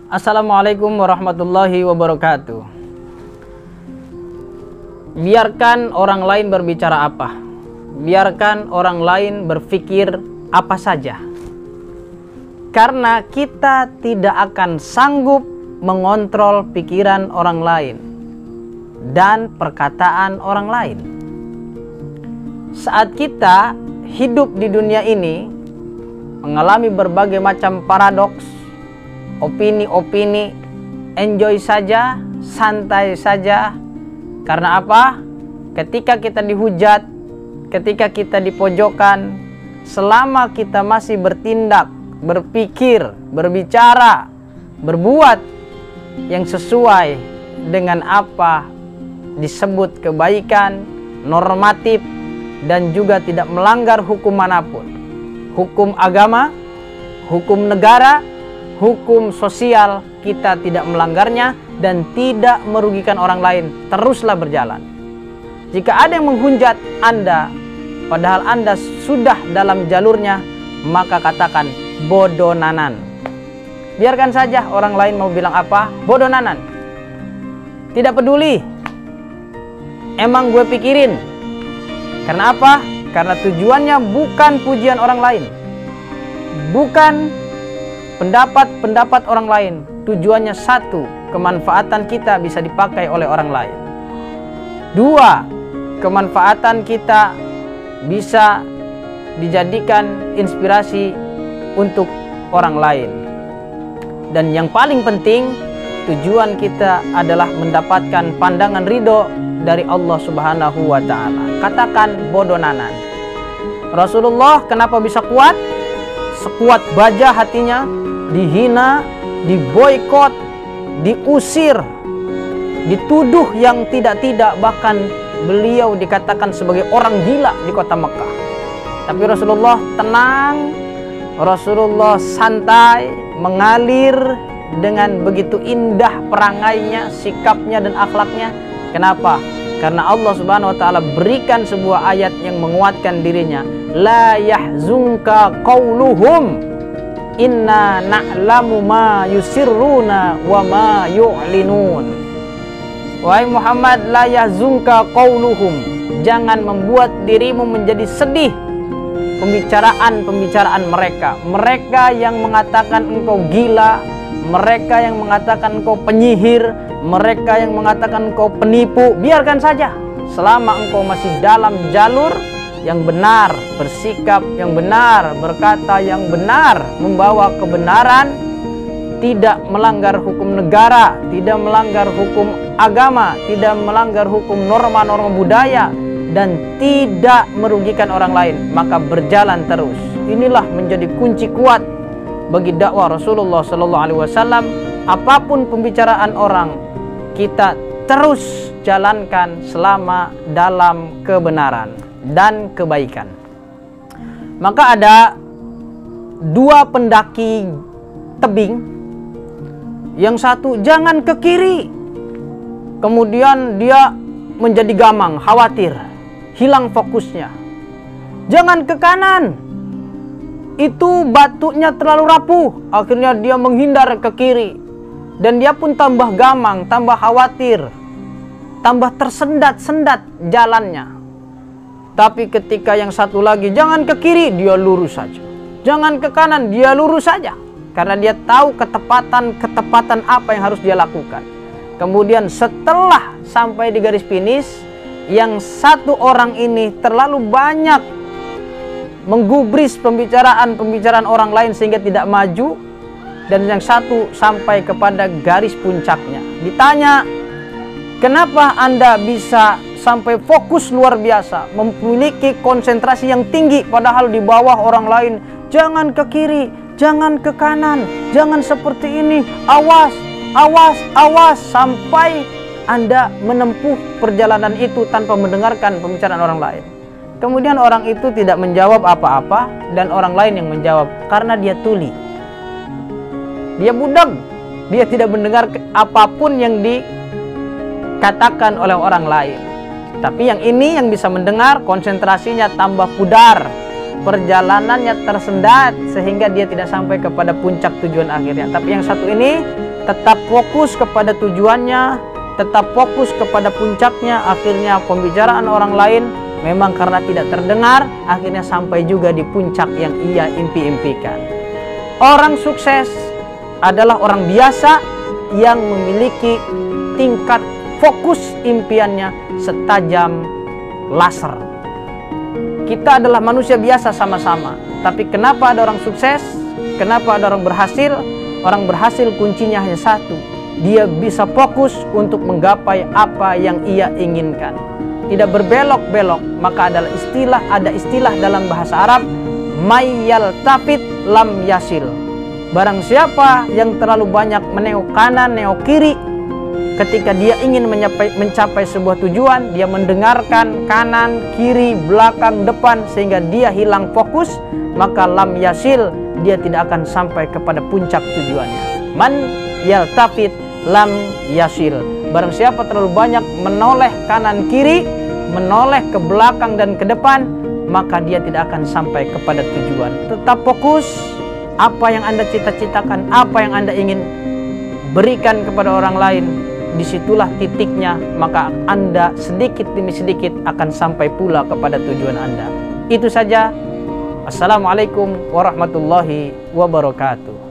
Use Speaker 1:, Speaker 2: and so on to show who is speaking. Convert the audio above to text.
Speaker 1: Assalamualaikum warahmatullahi wabarakatuh. Biarkan orang lain berbicara apa, biarkan orang lain berpikir apa saja, karena kita tidak akan sanggup mengontrol pikiran orang lain dan perkataan orang lain. Saat kita hidup di dunia ini mengalami berbagai macam paradoks, opini-opini, enjoy saja, santai saja. Karena apa? Ketika kita dihujat, ketika kita dipojokkan, selama kita masih bertindak, berpikir, berbicara, berbuat yang sesuai dengan apa disebut kebaikan, normatif, dan juga tidak melanggar hukum manapun, hukum agama, hukum negara, hukum sosial, kita tidak melanggarnya dan tidak merugikan orang lain, teruslah berjalan. Jika ada yang menghujat Anda padahal Anda sudah dalam jalurnya, maka katakan bodoh nanan. Biarkan saja orang lain mau bilang apa, bodoh nanan. Tidak peduli. Emang gue pikirin. Karena apa? Karena tujuannya bukan pujian orang lain, bukan pendapat-pendapat orang lain. Tujuannya satu, kemanfaatan kita bisa dipakai oleh orang lain. Dua, kemanfaatan kita bisa dijadikan inspirasi untuk orang lain. Dan yang paling penting, tujuan kita adalah mendapatkan pandangan ridho dari Allah Subhanahu wa ta'ala. Katakan bodoh nanan. Rasulullah kenapa bisa kuat? Sekuat baja hatinya, dihina, diboikot, diusir, dituduh yang tidak-tidak, bahkan beliau dikatakan sebagai orang gila di kota Mekah. Tapi Rasulullah tenang, Rasulullah santai, mengalir dengan begitu indah perangainya, sikapnya dan akhlaknya. Kenapa? Karena Allah Subhanahu wa ta'ala berikan sebuah ayat yang menguatkan dirinya. La yahzunka qauluhum inna na'lamu ma yusirruna wa ma yu'linun. Wahai Muhammad, la yahzunka qauluhum, jangan membuat dirimu menjadi sedih pembicaraan mereka. Mereka yang mengatakan engkau gila, mereka yang mengatakan engkau penyihir, mereka yang mengatakan engkau penipu. Biarkan saja, selama engkau masih dalam jalur yang benar, bersikap yang benar, berkata yang benar, membawa kebenaran, tidak melanggar hukum negara, tidak melanggar hukum agama, tidak melanggar hukum norma-norma budaya, dan tidak merugikan orang lain, maka berjalan terus. Inilah menjadi kunci kuat bagi dakwah Rasulullah Sallallahu Alaihi Wasallam. Apapun pembicaraan orang, kita terus jalankan selama dalam kebenaran dan kebaikan. Maka ada dua pendaki tebing. Yang satu jangan ke kiri, kemudian dia menjadi gamang, khawatir, hilang fokusnya. Jangan ke kanan, itu batunya terlalu rapuh, akhirnya dia menghindar ke kiri. Dan dia pun tambah gamang, tambah khawatir, tambah tersendat-sendat jalannya. Tapi ketika yang satu lagi jangan ke kiri, dia lurus saja. Jangan ke kanan, dia lurus saja. Karena dia tahu ketepatan apa yang harus dia lakukan. Kemudian setelah sampai di garis finish, yang satu orang ini terlalu banyak menggubris pembicaraan orang lain sehingga tidak maju. Dan yang satu sampai kepada garis puncaknya. Ditanya, kenapa Anda bisa sampai fokus luar biasa, memiliki konsentrasi yang tinggi, padahal di bawah orang lain, jangan ke kiri, jangan ke kanan, jangan seperti ini, awas, awas, awas, sampai Anda menempuh perjalanan itu tanpa mendengarkan pembicaraan orang lain. Kemudian orang itu tidak menjawab apa-apa, dan orang lain yang menjawab, karena dia tuli. Dia budak, dia tidak mendengar apapun yang dikatakan oleh orang lain. Tapi yang ini yang bisa mendengar, konsentrasinya tambah pudar, perjalanannya tersendat sehingga dia tidak sampai kepada puncak tujuan akhirnya. Tapi yang satu ini tetap fokus kepada tujuannya, tetap fokus kepada puncaknya. Akhirnya pembicaraan orang lain memang karena tidak terdengar, akhirnya sampai juga di puncak yang ia impi-impikan. Orang sukses adalah orang biasa yang memiliki tingkat fokus impiannya setajam laser. Kita adalah manusia biasa sama-sama, tapi kenapa ada orang sukses? Kenapa ada orang berhasil? Orang berhasil kuncinya hanya satu, dia bisa fokus untuk menggapai apa yang ia inginkan, tidak berbelok-belok. Maka ada istilah dalam bahasa Arab, may yaltafit lam yasil. Barang siapa yang terlalu banyak menengok kanan, nengok kiri, ketika dia ingin mencapai sebuah tujuan, dia mendengarkan kanan, kiri, belakang, depan, sehingga dia hilang fokus, maka lam yasil, dia tidak akan sampai kepada puncak tujuannya. Man yaltafit lam yasil. Barang siapa terlalu banyak menoleh kanan kiri, menoleh ke belakang dan ke depan, maka dia tidak akan sampai kepada tujuan. Tetap fokus, apa yang Anda cita-citakan, apa yang Anda ingin berikan kepada orang lain, disitulah titiknya, maka Anda sedikit demi sedikit akan sampai pula kepada tujuan Anda. Itu saja. Assalamualaikum warahmatullahi wabarakatuh.